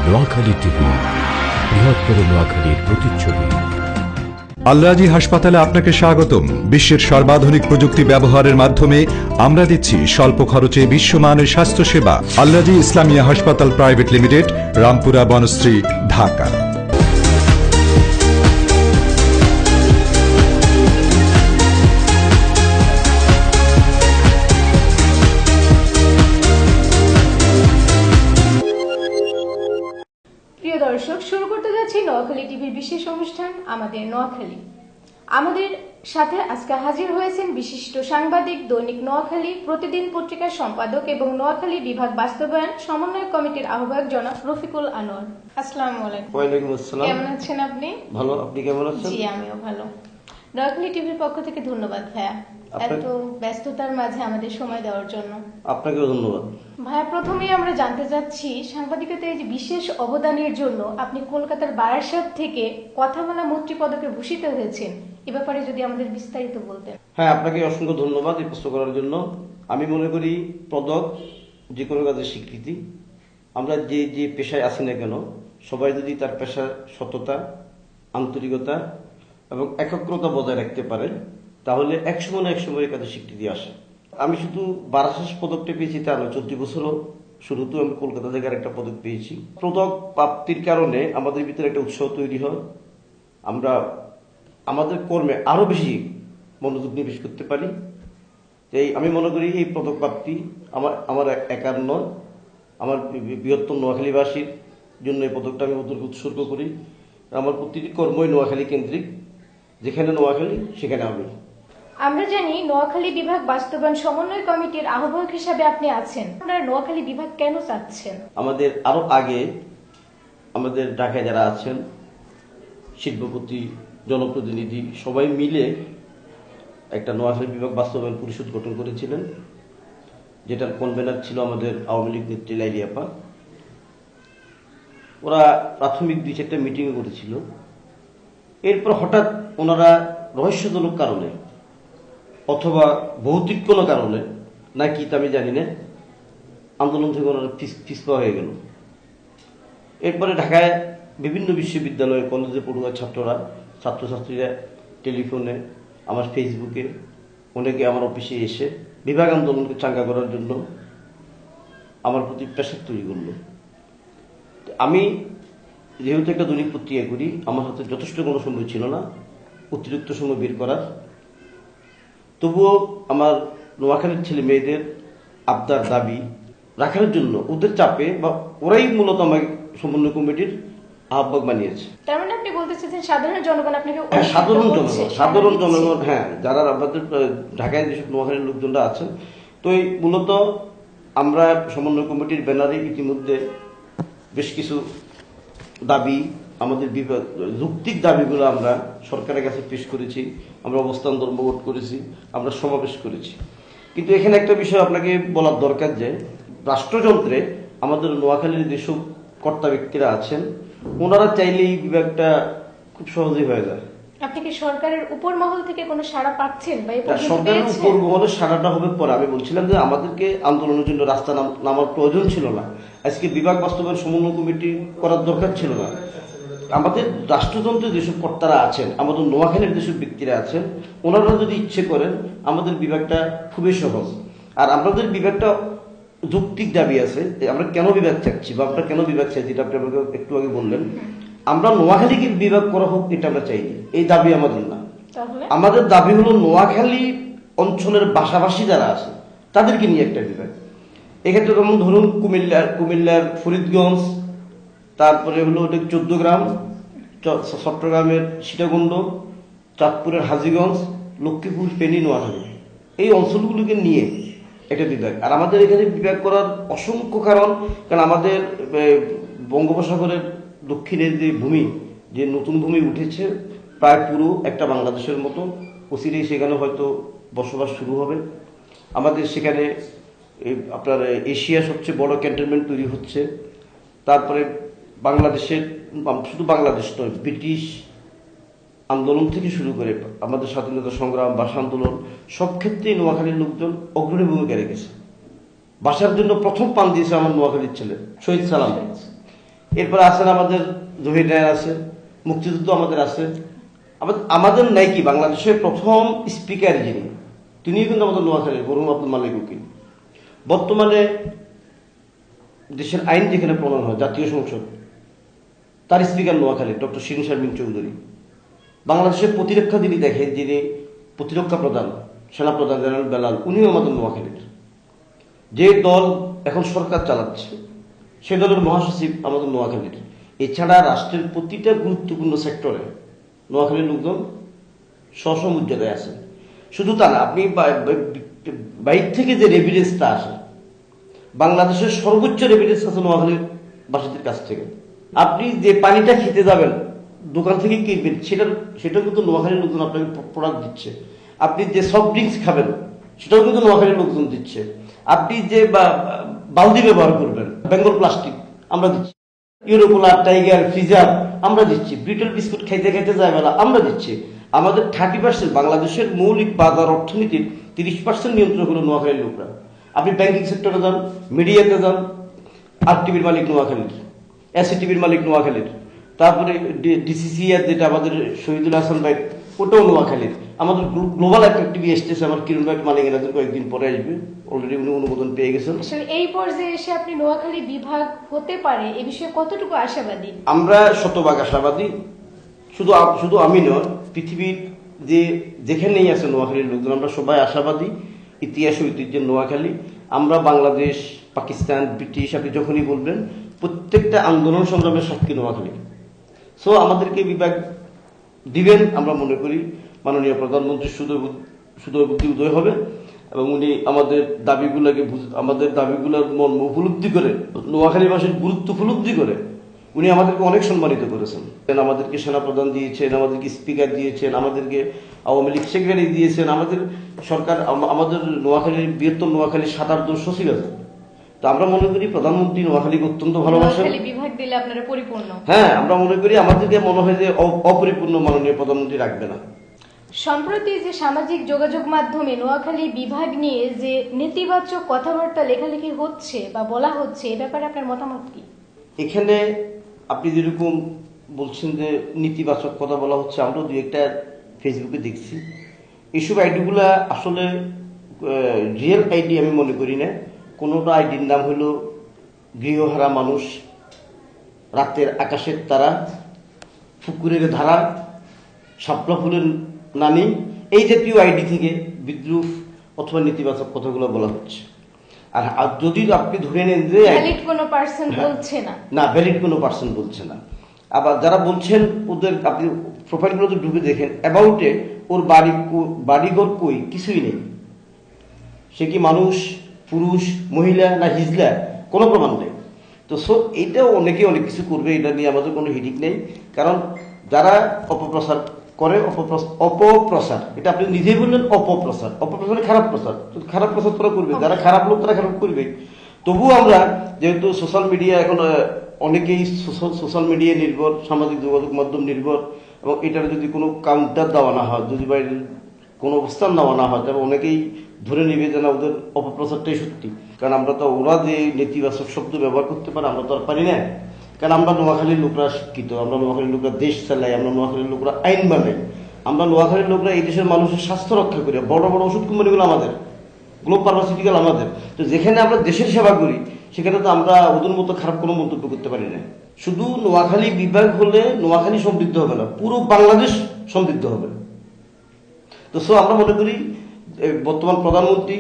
Noakhali TV, বৃহত্তর নোয়াখালীর প্রতিচ্ছবি। আল রাজি হাসপাতালে আপনাকে স্বাগতম। বিশ্বের সর্বাধুনিক প্রযুক্তি ব্যবহারের মাধ্যমে আমরা দিচ্ছি স্বল্প খরচে বিশ্বমানের স্বাস্থ্যসেবা। আল রাজি ইসলামিয়া হাসপাতাল প্রাইভেট লিমিটেড, রামপুরা, বনশ্রী, ঢাকা। প্রিয় দর্শক, শুরু করতে যাচ্ছি নোয়াখালী টিভির বিশেষ অনুষ্ঠান আমাদের নোয়াখালী। আমাদের সাথে আজকে হাজির হয়েছেন বিশিষ্ট সাংবাদিক, দৈনিক নোয়াখালী প্রতিদিন পত্রিকার সম্পাদক এবং নোয়াখালী বিভাগ বাস্তবায়ন সমন্বয় কমিটির আহ্বায়ক জনাব রফিকুল আনোয়ার। আসসালামু আলাইকুম। ওয়ালাইকুম আসসালাম। কেমন আছেন আপনি? ভালো, আপনি কেমন আছেন? জি, আমিও ভালো। নোয়াখালী টিভির পক্ষ থেকে ধন্যবাদ ভাইয়া, এত ব্যস্ততার মাঝে আমাদের সময় দেওয়ার জন্য। আপনাকেও ধন্যবাদ ভাইয়া। প্রথমেই আমরা জানতে চাচ্ছি, সাংবাদিকতায় যে বিশেষ অবদানের জন্য আপনি কলকাতার বারাসাত থেকে কথামালা মন্ত্রী পদকে ভূষিত হয়েছেন, এ ব্যাপারে যদি আমাদের বিস্তারিত বলতেন। হ্যাঁ, আপনাকে অসংখ্য ধন্যবাদ এই প্রশ্ন করার জন্য। আমি মনে করি পদক যে কোনো কাজের স্বীকৃতি। আমরা যে যে পেশায় আছি না কেন, সবাই যদি তার পেশার সততা, আন্তরিকতা এবং একাগ্রতা বজায় রাখতে পারে, তাহলে একসময় না একসময় এই কাজের স্বীকৃতি আসে। আমি শুধু বারাসাত পদকটা পেয়েছি তা নয়, 14 বছরও শুরুতেও আমি কলকাতা থেকে একটা পদক পেয়েছি। পদক প্রাপ্তির কারণে আমাদের ভিতরে একটা উৎসাহ তৈরি হয়, আমরা আমাদের কর্মে আরো বেশি মনোযোগ নিবেশ করতে পারি। এই আমি মনে করি এই পদক প্রাপ্তি আমার একার নয়, আমার বৃহত্তর নোয়াখালীবাসীর জন্য এই পদকটা আমি ওদেরকে উৎসর্গ করি। আমার প্রতিটি কর্মই নোয়াখালী কেন্দ্রিক, যেখানে নোয়াখালী সেখানে আমি। আমরা জানি নোয়াখালী বিভাগ বাস্তবায়ন সমন্বয় কমিটির আহ্বায়ক হিসাবে আপনি আছেন। আপনারা নোয়াখালী বিভাগ কেন চাচ্ছেন? আমাদের আরো আগে আমাদের ঢাকায় যারা আছেন, শিল্পপতি, জনপ্রতিনিধি সবাই মিলে একটা নোয়াখালী বিভাগ বাস্তবায়ন পরিষদ গঠন করেছিলেন, যেটার কনভেনার ছিল আমাদের আওয়ামী লীগ নেত্রী লাইলি আপা। ওরা প্রাথমিক 2-4টা মিটিংও করেছিল। এরপর হঠাৎ ওনারা রহস্যজনক কারণে অথবা ভৌতিক কোনো কারণে, নাকি তা আমি জানি না, আন্দোলন থেকে ওনারা পিছপা হয়ে গেল। এরপরে ঢাকায় বিভিন্ন বিশ্ববিদ্যালয়ে, কলেজে পড়ুয়া ছাত্রছাত্রীরা টেলিফোনে, আমার ফেসবুকে, অনেকে আমার অফিসে এসে বিভাগ আন্দোলনকে চাঙ্গা করার জন্য আমার প্রতি প্রেশার তৈরি করলো। আমি যেহেতু একটা দৈনিক পত্রিকা করি, আমার হাতে যথেষ্ট কোনো সময় ছিল না অতিরিক্ত সময় বের করার। তবুও আমার নোয়াখালীর ছেলে মেয়েদের আবদার, দাবি রাখার জন্য ওদের চাপে বা ওরাই মূলত আমাকে সমন্বয় কমিটির আহ্বায়ক বানিয়েছে। তার মানে আপনি বলতে চাচ্ছেন সাধারণ জনগণ আপনাকে? সাধারণ জনগণ, হ্যাঁ, যারা আমাদের ঢাকায় যেসব নোয়াখালীর লোকজনরা আছেন। তো এই মূলত আমরা সমন্বয় কমিটির ব্যানারে ইতিমধ্যে বেশ কিছু দাবি, আমাদের যৌক্তিক দাবিগুলো আমরা সরকারের কাছে পেশ করেছি, আমরা অবস্থান ধর্মঘট করেছি, আমরা সমাবেশ করেছি। কিন্তু এখানে একটা বিষয় আপনাকে বলার দরকার যে রাষ্ট্রযন্ত্রে আমাদের নোয়াখালীর যেসব কর্তা ব্যক্তিরা আছেন, ওনারা চাইলে এই বিভাগটা খুব সহজেই হয়ে যায়। আপনি কি সরকারের উপর মহল থেকে কোনো সাড়া পাচ্ছেন? সরকারের উপর মহলের সাড়াটা হবে পরে। আমি বলছিলাম যে আমাদেরকে আন্দোলনের জন্য রাস্তা নামার প্রয়োজন ছিল না, আজকে বিভাগ বাস্তবায়ন সমন্বয় কমিটি করার দরকার ছিল না। আমাদের রাষ্ট্রযন্ত্রে যেসব কর্তারা আছেন, আমাদের নোয়াখালীর যেসব ব্যক্তিরা আছেন, ওনারা যদি ইচ্ছে করেন আমাদের বিভাগটা খুবই সহজ। আর আমাদের বিভাগটা যৌক্তিক দাবি আছে, আমরা কেন বিভাগ চাচ্ছি বা আমরা কেন বিভাগ চাই, যেটা আপনি আমাকে একটু আগে বললেন। আমরা নোয়াখালীকে বিভাগ করা হোক এটা আমরা চাইনি, এই দাবি আমাদের না। আমাদের দাবি হলো নোয়াখালী অঞ্চলের বাসাবাসী যারা আছে তাদেরকে নিয়ে একটা বিভাগ। এক্ষেত্রে যেমন ধরুন কুমিল্লার ফরিদগঞ্জ, তারপরে হলো 14 চট্টগ্রামের সীতাকুণ্ড, চাঁদপুরের হাজীগঞ্জ, লক্ষ্মীপুর, ফেনী, নোয়াখালী, এই অঞ্চলগুলোকে নিয়ে একটা বিভাগ। আর আমাদের এখানে বিভাগ করার অসংখ্য কারণ আমাদের বঙ্গোপসাগরের দক্ষিণের যে ভূমি, যে নতুন ভূমি উঠেছে, প্রায় পুরো একটা বাংলাদেশের মতো, অচিরেই সেখানে হয়তো বসবাস শুরু হবে। আমাদের সেখানে আপনার এশিয়ার সবচেয়ে বড় ক্যান্টনমেন্ট তৈরি হচ্ছে। তারপরে বাংলাদেশের, শুধু বাংলাদেশ নয়, ব্রিটিশ আন্দোলন থেকে শুরু করে আমাদের স্বাধীনতা সংগ্রাম, ভাষা আন্দোলন, সব ক্ষেত্রেই নোয়াখালীর লোকজন অগ্রণী ভূমিকা রেখেছে। ভাষার জন্য প্রথম পান দিয়েছে আমার নোয়াখালীর ছেলে শহীদ সালাম। এরপরে আছেন আমাদের জহির রায় আছে, মুক্তিযুদ্ধ আমাদের আছে। আমাদের নাই কি বাংলাদেশের প্রথম স্পিকার যিনি, তিনিও কিন্তু আমাদের নোয়াখালীর মরহুম আব্দুল মালিক উকিল। বর্তমানে দেশের আইন যেখানে প্রণয়ন হয়, জাতীয় সংসদ, তার স্পিকার নোয়াখালী ডক্টর শিরিন শারমিন চৌধুরী। বাংলাদেশের প্রতিরক্ষা যিনি দেখেন, যিনি প্রতিরক্ষা প্রধান, সেনাপ্রধান জেনারেল বেলাল, উনিও আমাদের নোয়াখালীর। যে দল এখন সরকার চালাচ্ছে সে দলের মহাসচিব আমাদের নোয়াখালীর। এছাড়া রাষ্ট্রের প্রতিটা গুরুত্বপূর্ণ সেক্টরে নোয়াখালীর লোকজন স্ব মর্যাদায় আছে। শুধু তা না, আপনি বাইর থেকে যে রেভিডেন্সটা আসে, বাংলাদেশের সর্বোচ্চ রেভিডেন্স আছে নোয়াখালীর বাসীদের কাছ থেকে। আপনি যে পানিটা খেতে যাবেন, দোকান থেকে কিনবেন, সেটাও কিন্তু নোয়াখালীর লোকজন আপনাকে প্রোডাক্ট দিচ্ছে। আপনি যে সফট ড্রিঙ্কস খাবেন, সেটাও কিন্তু নোয়াখালীর লোকজন দিচ্ছে। আপনি যে বালতি ব্যবহার করবেন, বেঙ্গল প্লাস্টিক আমরা দিচ্ছি, ইউরোকুলার, টাইগার, ফ্রিজার আমরা দিচ্ছি, ব্রিটেল বিস্কুট খাইতে খাইতে যায় বেলা আমরা দিচ্ছি। আমাদের 30% বাংলাদেশের মৌলিক বাজার অর্থনীতির 30% নিয়ন্ত্রণ হলো নোয়াখালীর লোকরা। আপনি ব্যাংকিং সেক্টরে যান, মিডিয়াতে যান, আর টিভির মালিক নোয়াখালীর, এসি টিভির মালিক নোয়াখালীর। তারপরে ডিসিসিআর যেটা আমাদের শহীদুল হাসান ভাই, ওটাও নোয়াখালীর। আমাদের গ্লোবাল একটা টিভি এসতেছে আমার কিরণ ভাই মালিক, এনাদের কয়েকদিন পরে আসবে, অলরেডি উনি অনুমোদন পেয়ে গেছেন। এই পর্যায়ে এসে আপনি নোয়াখালী বিভাগ হতে পারে এ বিষয়ে কতটুকু আশাবাদী? আমরা শতভাগ আশাবাদী। শুধু আমি নয়, পৃথিবীর যেখানেই আছে নোয়াখালীর লোকজন আমরা সবাই আশাবাদী। ইতিহাস ঐতিহ্যের নোয়াখালী। আমরা বাংলাদেশ, পাকিস্তান, ব্রিটিশ, আপনি যখনই বলবেন, প্রত্যেকটা আন্দোলন সংগ্রামের সাক্ষী নোয়াখালী। সো আমাদেরকে বিভাগ দিবেন, আমরা মনে করি মাননীয় প্রধানমন্ত্রী সুদূর বুদ্ধি উদয় হবে এবং উনি আমাদের দাবিগুলোর মর্ম উপলব্ধি করে, নোয়াখালীবাসীর গুরুত্ব উপলব্ধি করে উনি আমাদেরকে অনেক সম্মানিত করেছেন। আমাদেরকে সেনাপ্রধান দিয়েছেন, আমাদেরকে স্পিকার দিয়েছেন, আমাদেরকে আওয়ামী লীগ সেক্রেটারি দিয়েছেন, আমাদের সরকার, আমাদের নোয়াখালীর বৃহত্তর নোয়াখালীর 7-8 জন সচিব আছে। তো আমরা মনে করি প্রধানমন্ত্রী নোয়াখালীকে অত্যন্ত ভালোবাসেন। বিভাগ দিলে আপনারা পরিপূর্ণ। হ্যাঁ, আমরা মনে করি, আমাদেরকে মনে হয় যে অপরিপূর্ণ মাননীয় প্রধানমন্ত্রী রাখবে না। সম্প্রতি যে সামাজিক যোগাযোগ মাধ্যমে নোয়াখালী বিভাগ নিয়ে যে নেতিবাচক কথাবার্তা লেখালেখি হচ্ছে বা বলা হচ্ছে, এ ব্যাপারে আপনার মতামত কি? এখানে আপনি যেরকম বলছেন যে নেতিবাচক কথা বলা হচ্ছে, আমরাও দু একটা ফেসবুকে দেখছি। এইসব আইডিগুলা আসলে রিয়েল আইডি আমি মনে করি না। কোনোটা আইডির নাম হলো গৃহহারা মানুষ, রাতের আকাশের তারা, পুকুরের ধারা, শাপলা ফুলের নানি, এই জাতীয় আইডি থেকে বিদ্রুপ অথবা নেতিবাচক কথাগুলো বলা হচ্ছে। আর যদি আপনি ধরে নেন যে ভ্যালিড কোনো পার্সন বলছে না, ভ্যালিড কোনো পার্সন বলছে না। আবার যারা বলছেন ওদের আপনি প্রোফাইলগুলোতে ঢুকে দেখেন, অ্যাবাউটে ওর বাড়িঘর কই, কিছুই নেই। সে কি মানুষ, পুরুষ, মহিলা না হিজলা, কোনো প্রমাণ নেই। তো এইটাও অনেকে অনেক কিছু করবে, এটা নিয়ে আমাদের কোনো হিডিক নেই। কারণ যারা অপপ্রচার করে, অপপ্রচার, এটা আপনি নিজেই বললেন, অপপ্রচার খারাপ প্রচার, খারাপ প্রচার তারা করবে, যারা খারাপ লোক তারা খারাপ করবে। তবুও আমরা যেহেতু সোশ্যাল মিডিয়া, এখন অনেকেই সোশ্যাল মিডিয়া নির্ভর, সামাজিক যোগাযোগ মাধ্যম নির্ভর, এবং এটার যদি কোনো কাউন্টার দেওয়া না হয়, যদি বাইরের কোনো অবস্থান নেওয়া না হয়, তবে অনেকেই ধরে নিবে যে না ওদের অপপ্রচারটাই সত্যি। কারণ আমরা তো, ওরা যে নেতিবাচক শব্দ ব্যবহার করতে পারে আমরা তো আর পারি না। কারণ আমরা নোয়াখালীর লোকরা শিক্ষিত, আমরা নোয়াখালীর লোকরা দেশ চালাই, আমরা নোয়াখালীর লোকরা আইন বানাই, আমরা নোয়াখালীর লোকরা এই দেশের মানুষের স্বাস্থ্য রক্ষা করি। বড় বড় ওষুধ কোম্পানিগুলো আমাদের, গ্লোব ফার্মাসিউটিক্যাল আমাদের। তো যেখানে আমরা দেশের সেবা করি সেখানে তো আমরা ওদের মতো খারাপ কোনো মন্তব্য করতে পারি না। শুধু নোয়াখালী বিভাগ হলে নোয়াখালী সমৃদ্ধ হবে না, পুরো বাংলাদেশ সমৃদ্ধ হবে। তো আমরা মনে করি বর্তমান প্রধানমন্ত্রী,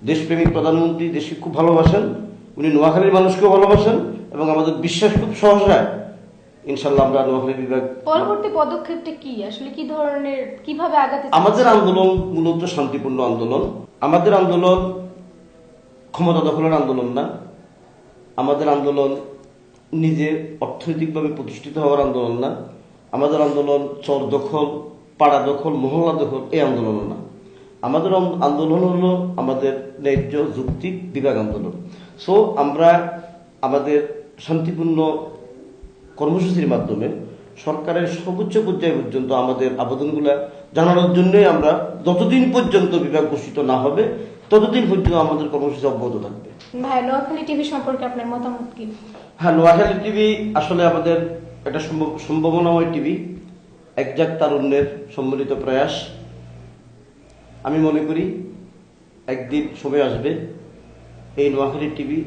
দেশপ্রেমিক প্রধানমন্ত্রী, দেশকে খুব ভালোবাসেন, উনি নোয়াখালীর মানুষকেও ভালোবাসেন এবং আমাদের বিশ্বাস খুব সহজ হয়, ইনশাল্লাহ আমরা নোয়াখালী বিভাগ। পরবর্তী পদক্ষেপটা কি, আসলে কি ধরনের, কিভাবে আগাতে? আমাদের আন্দোলন মূলত শান্তিপূর্ণ আন্দোলন। আমাদের আন্দোলন ক্ষমতা দখলের আন্দোলন না। আমাদের আন্দোলন নিজে অর্থনৈতিকভাবে প্রতিষ্ঠিত হওয়ার আন্দোলন না। আমাদের আন্দোলন চর দখল, পাড়া দখল, মহল্লা দখল, এই আন্দোলন না। আমাদের আন্দোলন হলো আমাদের ন্যায্য যুক্তিক বিভাগ আন্দোলন। আমরা আমাদের শান্তিপূর্ণ কর্মসূচির মাধ্যমে সরকারের সর্বোচ্চ পর্যায় পর্যন্ত আমাদের আবেদনগুলা জানানোর জন্যই আমরা, যতদিন পর্যন্ত বিভাগ ঘোষিত না হবে ততদিন পর্যন্ত আমাদের কর্মসূচি অব্যাহত থাকবে। ভাই, নোয়াখালী টিভি সম্পর্কে আপনার মতামত কি? হ্যাঁ, নোয়াখালী টিভি আসলে আমাদের একটা সম্ভাবনাময় টিভি, একজাক তারুণ্যের সম্মিলিত প্রয়াস। আমি মনে করি একদিন সময় আসবে এই নোয়াখালী টিভি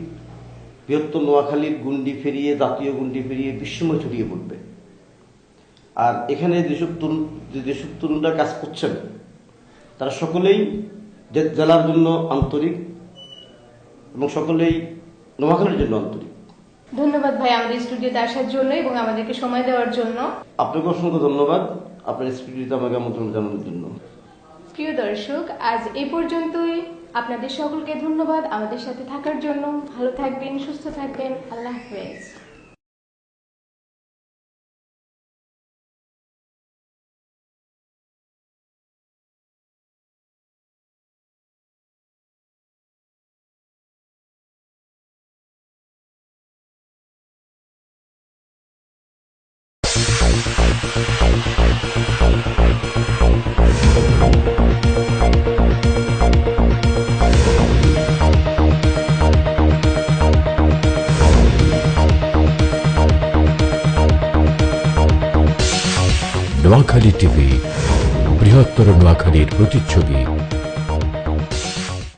বৃহত্তর নোয়াখালীর গুন্ডি ফেরিয়ে, জাতীয় গুন্ডি ফেরিয়ে বিশ্বময় ছড়িয়ে পড়বে। আর এখানে যেসব তরুণরা কাজ করছেন তারা সকলেই জেলার জন্য আন্তরিক এবং সকলেই নোয়াখালীর জন্য আন্তরিক। ধন্যবাদ ভাই আমাদের স্টুডিওতে আসার জন্য এবং আমাদেরকে সময় দেওয়ার জন্য। আপনাকে অসংখ্য ধন্যবাদ আপনার স্টুডিওতে আমাকে আমন্ত্রণ জানানোর জন্য। প্রিয় দর্শক, আজ এই পর্যন্তই। আপনাদের সকলকে ধন্যবাদ আমাদের সাথে থাকার জন্য। ভালো থাকবেন, সুস্থ থাকবেন। আল্লাহ হাফেজ। নোয়াখালী টিভি, বৃহত্তর নোয়াখালীর প্রতিচ্ছবি।